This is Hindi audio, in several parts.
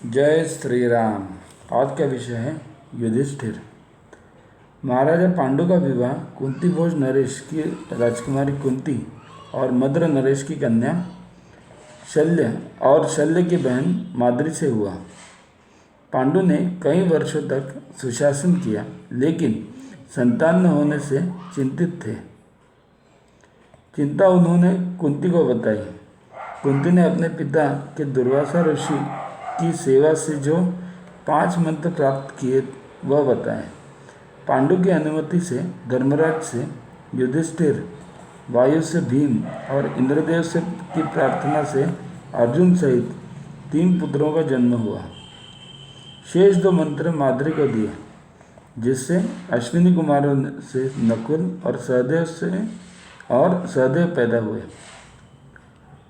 जय श्री राम। आज का विषय है युधिष्ठिर। महाराजा पांडु का विवाह कुंती भोज नरेश की राजकुमारी कुंती और मद्र नरेश की कन्या शल्य की बहन माद्री से हुआ। पांडु ने कई वर्षों तक सुशासन किया, लेकिन संतान न होने से चिंतित थे। चिंता उन्होंने कुंती को बताई। कुंती ने अपने पिता के दुर्वासा ऋषि की सेवा से जो 5 मंत्र प्राप्त किए वह बताए। पांडु की अनुमति से धर्मराज से युधिष्ठिर, वायु से भीम और इंद्रदेव से की प्रार्थना से अर्जुन सहित 3 पुत्रों का जन्म हुआ। शेष 2 मंत्र माद्री को दिए, जिससे अश्विनी कुमारों से नकुल और सहदेव पैदा हुए।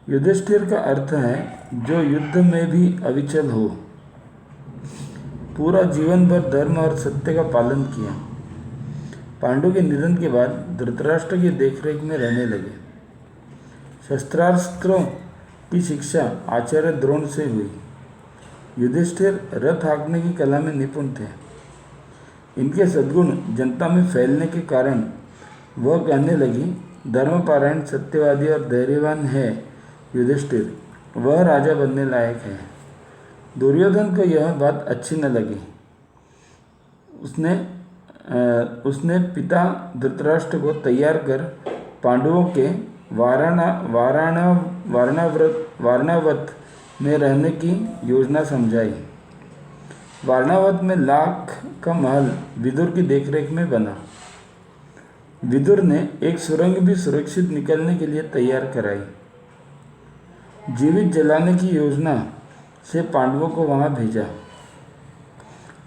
युधिष्ठिर का अर्थ है जो युद्ध में भी अविचल हो। पूरा जीवन भर धर्म और सत्य का पालन किया। पांडु के निधन के बाद धृतराष्ट्र की देखरेख में रहने लगे। शस्त्रास्त्रों की शिक्षा आचार्य द्रोण से हुई। युधिष्ठिर रथ हाँकने की कला में निपुण थे। इनके सद्गुण जनता में फैलने के कारण वह कहने लगी, धर्मपारायण, सत्यवादी और धैर्यवान है युधिष्ठिर, वह राजा बनने लायक है। दुर्योधन को यह बात अच्छी न लगी। उसने पिता धृतराष्ट्र को तैयार कर पांडवों के वारणावत में रहने की योजना समझाई। वारणावत में लाख का महल विदुर की देखरेख में बना। विदुर ने एक सुरंग भी सुरक्षित निकलने के लिए तैयार कराई। जीवित जलाने की योजना से पांडवों को वहां भेजा।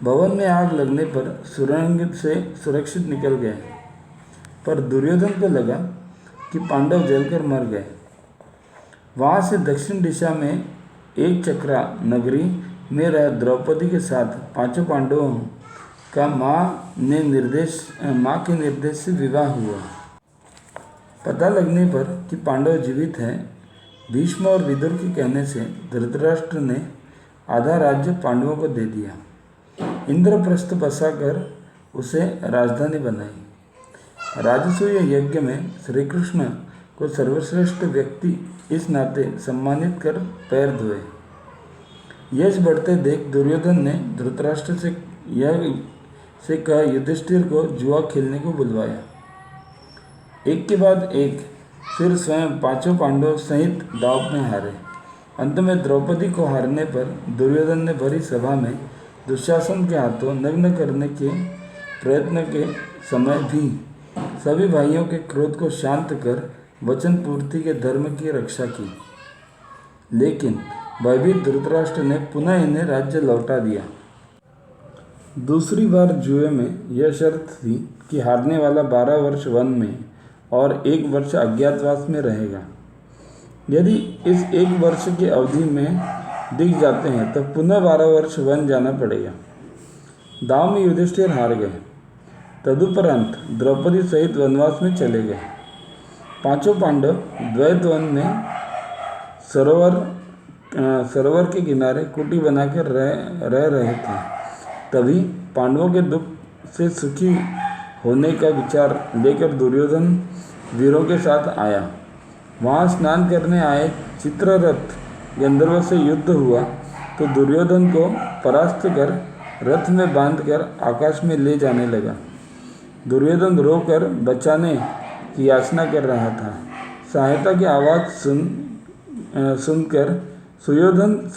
भवन में आग लगने पर सुरंग से सुरक्षित निकल गए, पर दुर्योधन को लगा कि पांडव जलकर मर गए। वहां से दक्षिण दिशा में एक चक्रा नगरी में रह द्रौपदी के साथ 5 पांडवों का माँ के निर्देश से विवाह हुआ। पता लगने पर कि पांडव जीवित हैं, भीष्म और विदुर के कहने से धृतराष्ट्र ने आधा राज्य पांडवों को दे दिया। इंद्रप्रस्थ बसाकर उसे राजधानी बनाई। राजसूय यज्ञ में श्री कृष्ण को सर्वश्रेष्ठ व्यक्ति इस नाते सम्मानित कर पैर धोए। यश बढ़ते देख दुर्योधन ने धृतराष्ट्र से कहा युधिष्ठिर को जुआ खेलने को बुलवाया। एक के बाद एक फिर स्वयं 5 पांडवों सहित दांव में हारे। अंत में द्रौपदी को हारने पर दुर्योधन ने भरी सभा में दुशासन के हाथों नग्न करने के प्रयत्न के समय भी सभी भाइयों के क्रोध को शांत कर वचन पूर्ति के धर्म की रक्षा की। लेकिन भयभीत धृतराष्ट्र ने पुनः इन्हें राज्य लौटा दिया। दूसरी बार जुए में यह शर्त थी कि हारने वाला 12 वर्ष वन में और 1 वर्ष अज्ञातवास में रहेगा। यदि इस 1 वर्ष की अवधि में दिख जाते हैं तो पुनः 12 वर्ष वन जाना पड़ेगा। दांव में युधिष्ठिर हार गए। तदुपरांत द्रौपदी सहित वनवास में चले गए। 5 पांडव द्वैत वन में सरोवर के किनारे कुटी बनाकर रह रहे थे। तभी पांडवों के दुख से सुखी होने का विचार लेकर दुर्योधन वीरों के साथ आया। वहां स्नान करने आए चित्ररथ गंधर्व से युद्ध हुआ तो दुर्योधन को परास्त कर रथ में बांधकर आकाश में ले जाने लगा। दुर्योधन रोकर बचाने की याचना कर रहा था। सहायता की आवाज़ सुनकर सुयोधन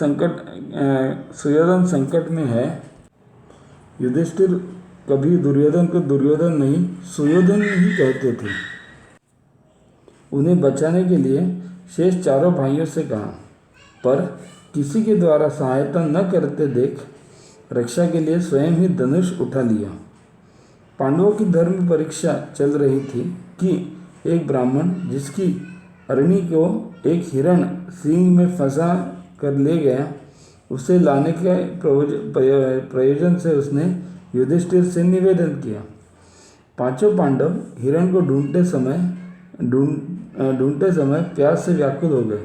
संकट में है। युधिष्ठिर कभी दुर्योधन को दुर्योधन नहीं सुयोधन ही कहते थे। उन्हें बचाने के लिए शेष 4 भाइयों से कहा, पर किसी के द्वारा सहायता न करते देख रक्षा के लिए स्वयं ही धनुष उठा लिया। पांडवों की धर्म परीक्षा चल रही थी कि एक ब्राह्मण जिसकी अरणी को एक हिरण सींग में फंसा कर ले गया, उसे लाने के प्रयोजन से उसने युधिष्ठिर से निवेदन किया। 5 पांडव हिरण को ढूंढते समय प्यास से व्याकुल हो गए।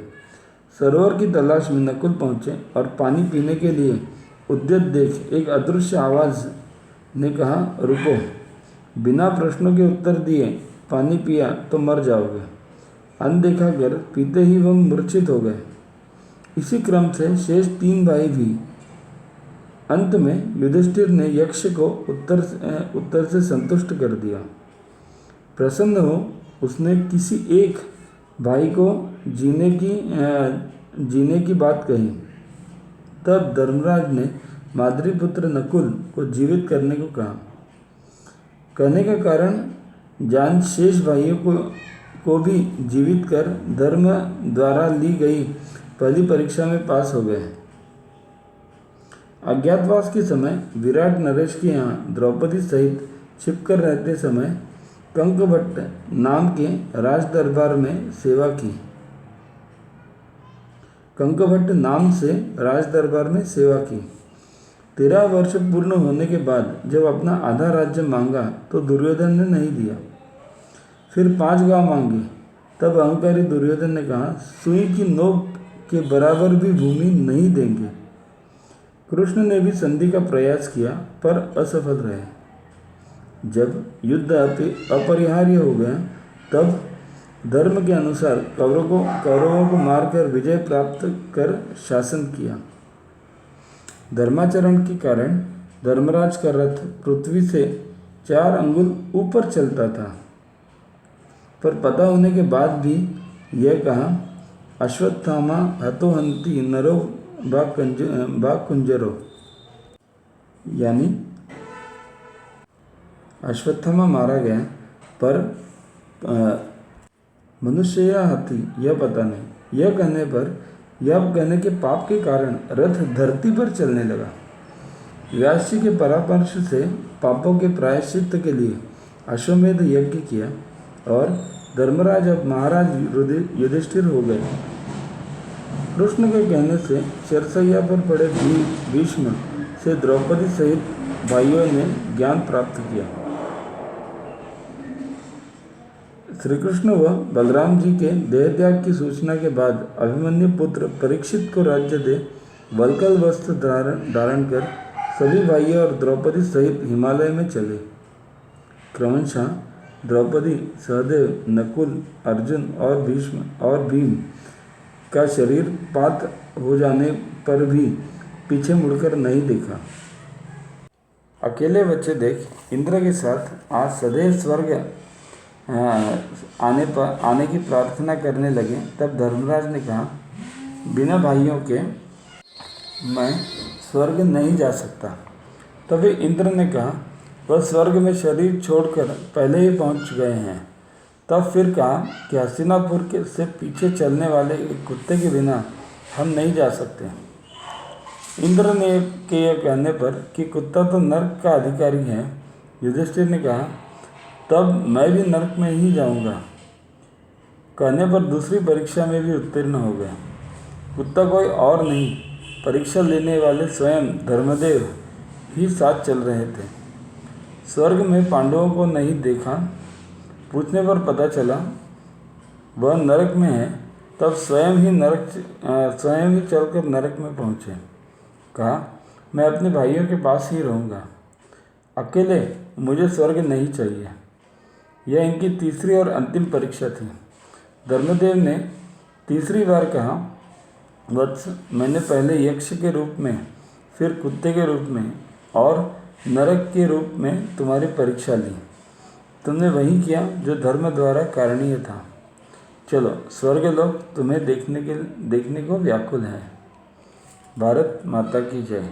सरोवर की तलाश में नकुल पहुँचे और पानी पीने के लिए उद्यत देख एक अदृश्य आवाज़ ने कहा, रुको। बिना प्रश्नों के उत्तर दिए पानी पिया तो मर जाओगे। अनदेखा कर पीते ही वह मूर्छित हो गए। इसी क्रम से शेष 3 भाई भी। अंत में युधिष्ठिर ने यक्ष को उत्तर से संतुष्ट कर दिया। प्रसन्न हो उसने किसी एक भाई को जीने की बात कही। तब धर्मराज ने माद्रीपुत्र नकुल को जीवित करने को कहा। कहने का कारण जान शेष भाइयों को भी जीवित कर धर्म द्वारा ली गई पहली परीक्षा में पास हो गए। अज्ञातवास के समय विराट नरेश के यहाँ द्रौपदी सहित छिपकर रहते समय कंकभट्ट नाम के राज दरबार में सेवा की। कंकभट्ट नाम से राज दरबार में सेवा की। 13 वर्ष पूर्ण होने के बाद जब अपना आधा राज्य मांगा तो दुर्योधन ने नहीं दिया। फिर 5 गांव मांगे। तब अहंकारी दुर्योधन ने कहा, सुई की नोक के बराबर भी भूमि नहीं देंगे। कृष्ण ने भी संधि का प्रयास किया पर असफल रहे। जब युद्ध अपरिहार्य हो गया तब धर्म के अनुसार कौरवों को मारकर विजय प्राप्त कर शासन किया। धर्माचरण के कारण धर्मराज का रथ पृथ्वी से 4 अंगुल ऊपर चलता था। पर पता होने के बाद भी यह कहा, अश्वत्थामा हतोहंति नरो बाकुंजरो, यानी अश्वत्थामा मारा गया पर मनुष्य या हाथी यह पता नहीं। यह कहने के पाप के कारण रथ धरती पर चलने लगा। व्यास जी के परामर्श से पापों के प्रायश्चित के लिए अश्वमेध यज्ञ किया और धर्मराज अब महाराज युधिष्ठिर हो गए। कृष्ण के कहने से चरसैया पर पड़े भीष्म से द्रौपदी सहित भाइयों ने ज्ञान प्राप्त किया। श्री कृष्ण व बलराम जी के देहत्याग की सूचना के बाद अभिमन्यु पुत्र परीक्षित को राज्य दे वल्कल वस्त्र धारण कर सभी भाइयों और द्रौपदी सहित हिमालय में चले। क्रमशः द्रौपदी, सहदेव, नकुल, अर्जुन और भीष्म और भीम का शरीर पात हो जाने पर भी पीछे मुड़कर नहीं देखा। अकेले बच्चे देख इंद्र के साथ आज सदैव स्वर्ग आने की प्रार्थना करने लगे। तब धर्मराज ने कहा, बिना भाइयों के मैं स्वर्ग नहीं जा सकता। तभी इंद्र ने कहा, वह स्वर्ग में शरीर छोड़कर पहले ही पहुंच गए हैं। तब फिर कहा कि हस्तिनापुर से पीछे चलने वाले एक कुत्ते के बिना हम नहीं जा सकते। इंद्र ने के यह कहने पर कि कुत्ता तो नरक का अधिकारी है, युधिष्ठिर ने कहा, तब मैं भी नरक में ही जाऊंगा। कहने पर दूसरी परीक्षा में भी उत्तीर्ण हो गया। कुत्ता कोई और नहीं, परीक्षा लेने वाले स्वयं धर्मदेव ही साथ चल रहे थे। स्वर्ग में पांडवों को नहीं देखा। पूछने पर पता चला वह नरक में है। तब स्वयं ही चलकर नरक में पहुँचे। कहा, मैं अपने भाइयों के पास ही रहूँगा, अकेले मुझे स्वर्ग नहीं चाहिए। यह इनकी तीसरी और अंतिम परीक्षा थी। धर्मदेव ने तीसरी बार कहा, वत्स, मैंने पहले यक्ष के रूप में, फिर कुत्ते के रूप में और नरक के रूप में तुम्हारी परीक्षा ली। तुमने वही किया जो धर्म द्वारा कारणीय था। चलो, स्वर्गलोक तुम्हें देखने को व्याकुल है। भारत माता की जय।